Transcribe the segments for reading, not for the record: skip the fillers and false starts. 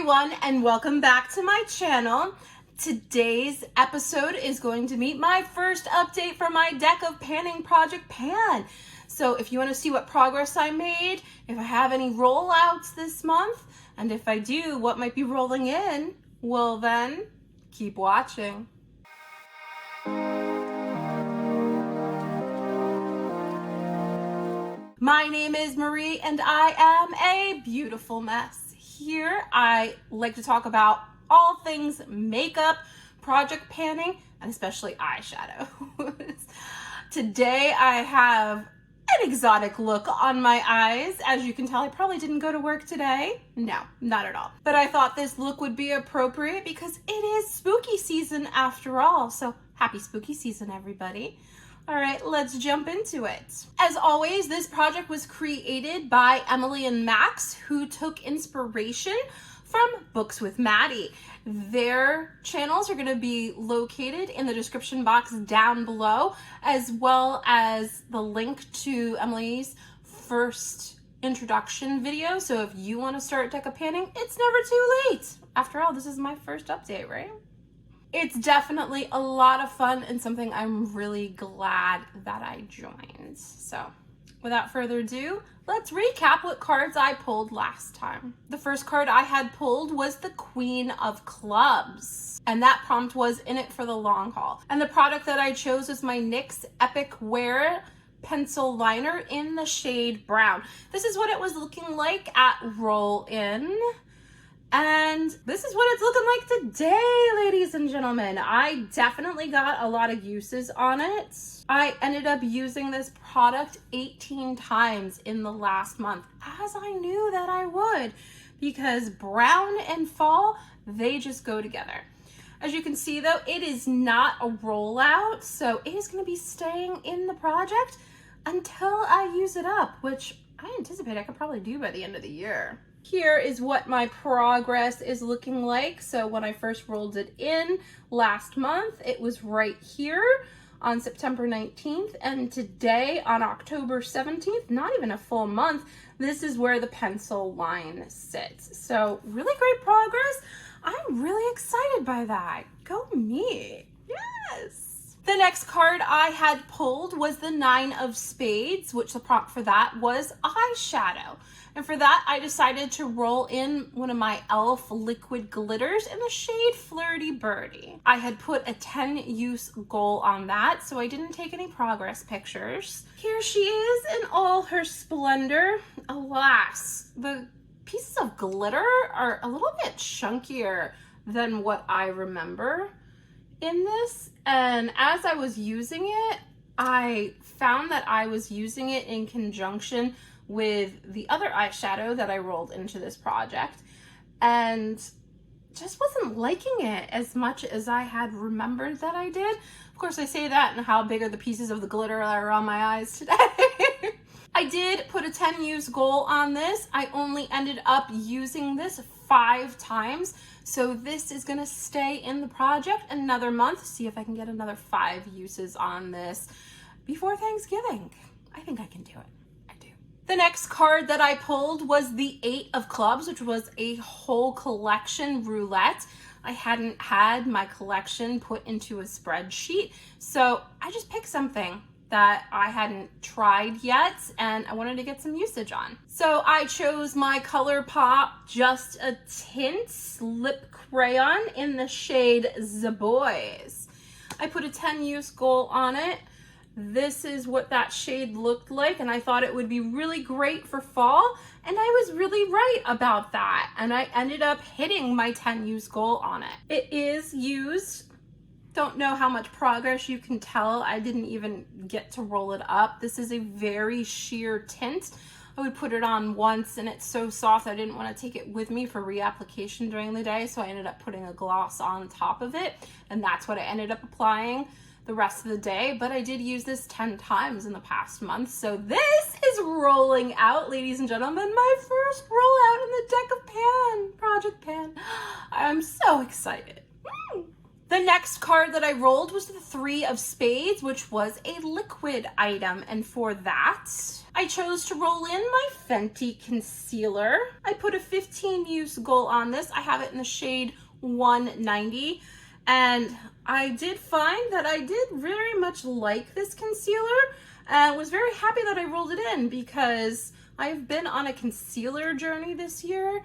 everyone, and welcome back to my channel. Today's episode is going to be my first update for my deck of panning project Pan. So if you want to see what progress I made, if I have any rollouts this month, and if I do, what might be rolling in, well then, keep watching. My name is Marie and I am a beautiful mess. Here I like to talk about all things makeup, project panning, and especially eyeshadows. Today I have an exotic look on my eyes. As you can tell, I probably didn't go to work today. No, not at all. But I thought this look would be appropriate because it is spooky season after all. So happy spooky season, everybody. All right, let's jump into it. As always, this project was created by Emily and Max, who took inspiration from Books with Maddie. Their channels are gonna be located in the description box down below, as well as the link to Emily's first introduction video. So if you wanna start deck of panning, it's never too late. After all, this is my first update, right? It's definitely a lot of fun and something I'm really glad that I joined. So without further ado, let's recap what cards I pulled last time. The first card I had pulled was the Queen of Clubs. And that prompt was in it for the long haul. And the product that I chose was my NYX Epic Wear pencil liner in the shade brown. This is what it was looking like at roll in. And this is what it's looking like today, ladies and gentlemen. I definitely got a lot of uses on it. I ended up using this product 18 times in the last month, as I knew that I would, because brown and fall, they just go together. As you can see though, it is not a rollout, so it is gonna be staying in the project until I use it up, which I anticipate I could probably do by the end of the year. Here is what my progress is looking like. So when I first rolled it in last month, it was right here on September 19th. And today on October 17th, not even a full month, this is where the pencil line sits. So really great progress. I'm really excited by that. Go me. Yes. The next card I had pulled was the Nine of Spades, which the prompt for that was eyeshadow. And for that, I decided to roll in one of my e.l.f. liquid glitters in the shade Flirty Birdie. I had put a 10-use goal on that, so I didn't take any progress pictures. Here she is in all her splendor. Alas, the pieces of glitter are a little bit chunkier than what I remember in this. And as I was using it, I found that I was using it in conjunction with the other eyeshadow that I rolled into this project and just wasn't liking it as much as I had remembered that I did. Of course, I say that and how big are the pieces of the glitter that are on my eyes today. I did put a 10-use goal on this. I only ended up using this 5 times. So this is gonna stay in the project another month. See if I can get another 5 uses on this before Thanksgiving. I think I can do it. The next card that I pulled was the 8 of Clubs, which was a whole collection roulette. I hadn't had my collection put into a spreadsheet, so I just picked something that I hadn't tried yet and I wanted to get some usage on. So I chose my ColourPop Just a Tint lip crayon in the shade The Boys. I put a 10-use goal on it. This is what that shade looked like, and I thought it would be really great for fall, and I was really right about that, and I ended up hitting my 10-use goal on it. It is used. Don't know how much progress you can tell. I didn't even get to roll it up. This is a very sheer tint. I would put it on once, and it's so soft I didn't want to take it with me for reapplication during the day, so I ended up putting a gloss on top of it, and that's what I ended up applying the rest of the day. But I did use this 10 times in the past month. So this is rolling out, ladies and gentlemen, my first rollout in the deck of Pan, Project Pan. I'm so excited. The next card that I rolled was the 3 of Spades, which was a liquid item. And for that, I chose to roll in my Fenty concealer. I put a 15 use goal on this. I have it in the shade 190. And I did find that I did very much like this concealer and was very happy that I rolled it in because I've been on a concealer journey this year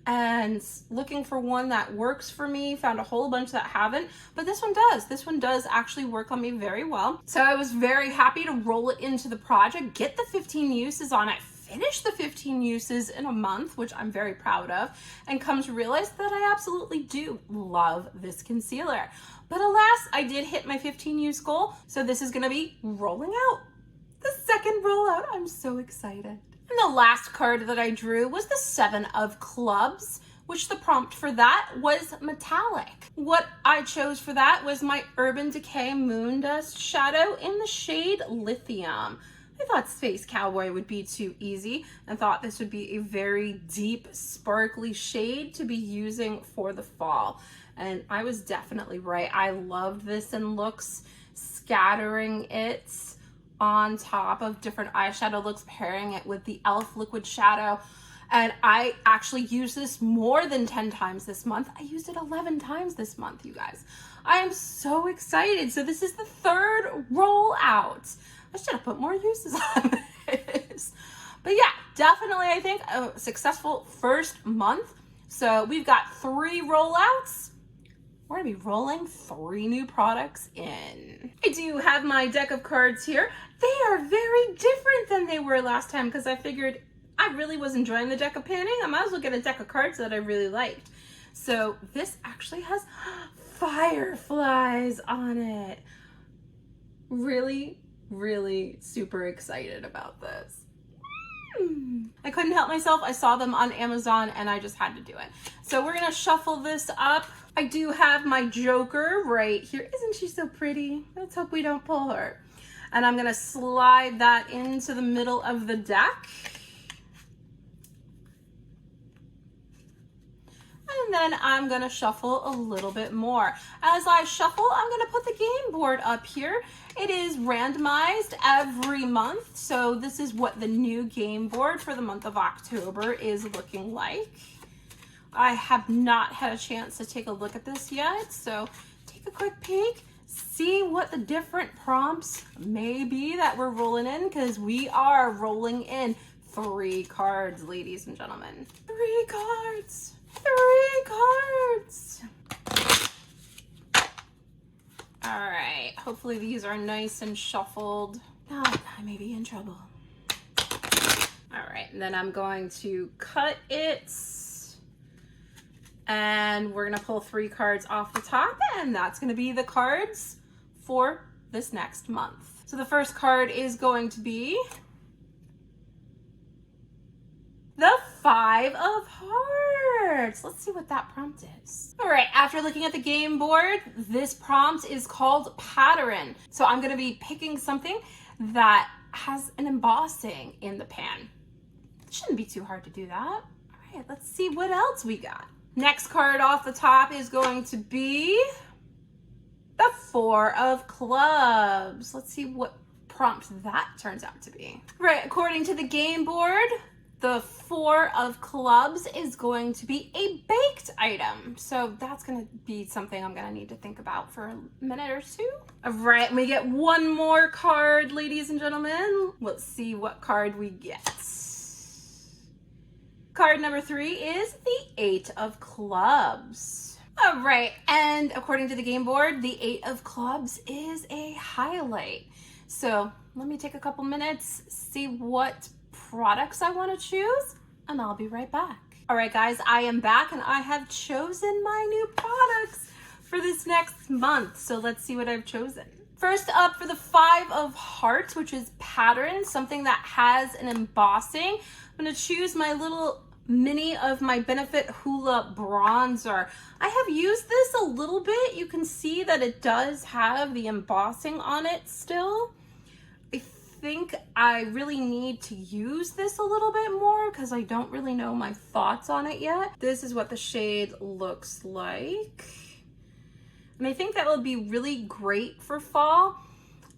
and looking for one that works for me, found a whole bunch that haven't, but this one does. This one does actually work on me very well. So I was very happy to roll it into the project, get the 15 uses on it, finish the 15 uses in a month, which I'm very proud of, and come to realize that I absolutely do love this concealer. But alas, I did hit my 15 use goal, so this is gonna be rolling out. The second rollout, I'm so excited. And the last card that I drew was the 7 of Clubs, which the prompt for that was metallic. What I chose for that was my Urban Decay Moon Dust shadow in the shade Lithium. I thought Space Cowboy would be too easy and thought this would be a very deep, sparkly shade to be using for the fall. And I was definitely right. I loved this in looks, scattering it on top of different eyeshadow looks, pairing it with the e.l.f. liquid shadow. And I actually used this more than 10 times this month. I used it 11 times this month, you guys. I am so excited. So this is the 3rd rollout. I should have put more uses on this. But yeah, definitely I think a successful first month. So we've got 3 rollouts. We're gonna be rolling 3 new products in. I do have my deck of cards here. They are very different than they were last time because I figured I really was enjoying the deck of panning. I might as well get a deck of cards that I really liked. So this actually has fireflies on it. Really, really super excited about this. I couldn't help myself. I saw them on Amazon and I just had to do it. So we're gonna shuffle this up. I do have my Joker right here. Isn't she so pretty? Let's hope we don't pull her. And I'm gonna slide that into the middle of the deck. And then I'm gonna shuffle a little bit more. As I shuffle, I'm gonna put the game board up here. It is randomized every month, so this is what the new game board for the month of October is looking like. I have not had a chance to take a look at this yet, so take a quick peek, see what the different prompts may be that we're rolling in, because we are rolling in 3 cards, ladies and gentlemen. 3 cards! 3 cards! All right, hopefully these are nice and shuffled. No, I may be in trouble. All right, and then I'm going to cut it. And we're gonna pull 3 cards off the top, and that's gonna be the cards for this next month. So the first card is going to be the 5 of Hearts. Let's see what that prompt is. All right, after looking at the game board, this prompt is called Pattern. So I'm gonna be picking something that has an embossing in the pan. It shouldn't be too hard to do that. All right, let's see what else we got. Next card off the top is going to be the 4 of Clubs. Let's see what prompt that turns out to be. Right, according to the game board, the 4 of Clubs is going to be a baked item. So that's going to be something I'm going to need to think about for a minute or 2. All right, we get 1 more card, ladies and gentlemen. Let's see what card we get. Card number 3 is the 8 of Clubs. All right, and according to the game board, the 8 of Clubs is a highlight. So let me take a couple minutes, see what products I want to choose, and I'll be right back. All right, guys, I am back and I have chosen my new products for this next month. So let's see what I've chosen. First up, for the 5 of Hearts, which is Pattern, something that has an embossing, I'm going to choose my little mini of my Benefit Hoola bronzer. I have used this a little bit. You can see that it does have the embossing on it still. I think I really need to use this a little bit more because I don't really know my thoughts on it yet. This is what the shade looks like. And I think that will be really great for fall.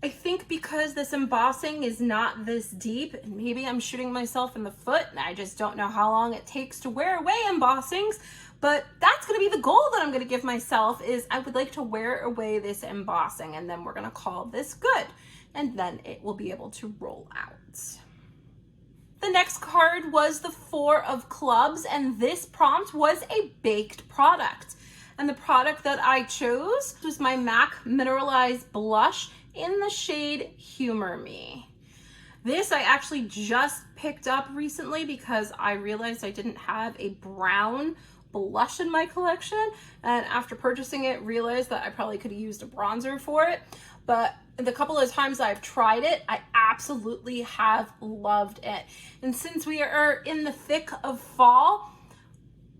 I think because this embossing is not this deep, and maybe I'm shooting myself in the foot and I just don't know how long it takes to wear away embossings, but that's gonna be the goal that I'm gonna give myself, is I would like to wear away this embossing, and then we're gonna call this good, and then it will be able to roll out. The next card was the 4 of clubs, and this prompt was a baked product. And the product that I chose was my MAC Mineralized Blush in the shade Humor Me. This I actually just picked up recently because I realized I didn't have a brown blush in my collection, and after purchasing it realized that I probably could have used a bronzer for it. But the couple of times I've tried it, I absolutely have loved it. And since we are in the thick of fall,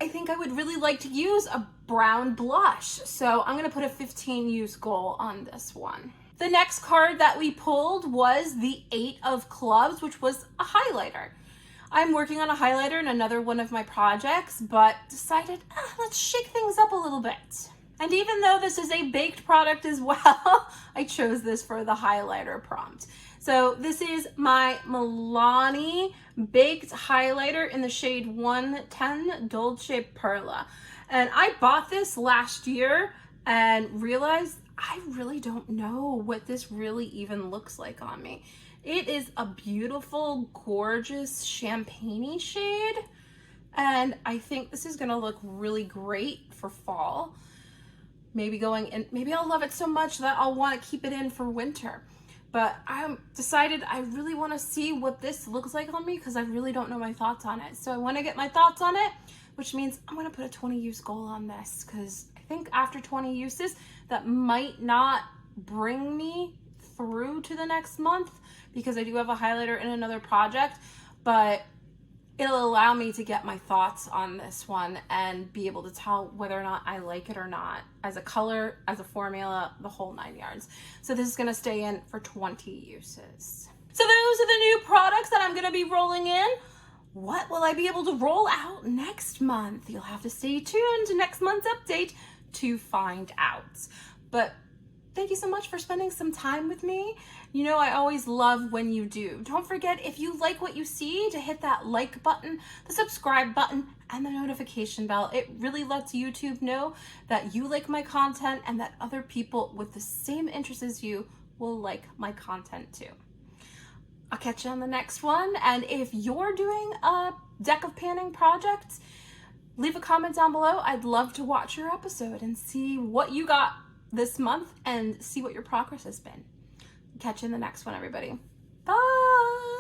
I think I would really like to use a brown blush. So I'm gonna put a 15 use goal on this one. The next card that we pulled was the 8 of clubs, which was a highlighter. I'm working on a highlighter in another one of my projects, but decided, let's shake things up a little bit. And even though this is a baked product as well, I chose this for the highlighter prompt. So this is my Milani Baked Highlighter in the shade 110 Dolce Perla. And I bought this last year and realized I really don't know what this really even looks like on me. It is a beautiful, gorgeous champagne-y shade. And I think this is gonna look really great for fall. Maybe going in, maybe I'll love it so much that I'll want to keep it in for winter. But I decided I really want to see what this looks like on me because I really don't know my thoughts on it. So I want to get my thoughts on it, which means I'm going to put a 20 use goal on this, because I think after 20 uses, that might not bring me through to the next month, because I do have a highlighter in another project, but it'll allow me to get my thoughts on this one and be able to tell whether or not I like it or not, as a color, as a formula, the whole 9 yards. So this is gonna stay in for 20 uses. So those are the new products that I'm gonna be rolling in. What will I be able to roll out next month? You'll have to stay tuned to next month's update to find out. But thank you so much for spending some time with me. You know, I always love when you do. Don't forget, if you like what you see, to hit that like button, the subscribe button, and the notification bell. It really lets YouTube know that you like my content and that other people with the same interests as you will like my content too. I'll catch you on the next one. And if you're doing a deck of panning project, leave a comment down below. I'd love to watch your episode and see what you got this month and see what your progress has been. Catch you in the next one, everybody. Bye.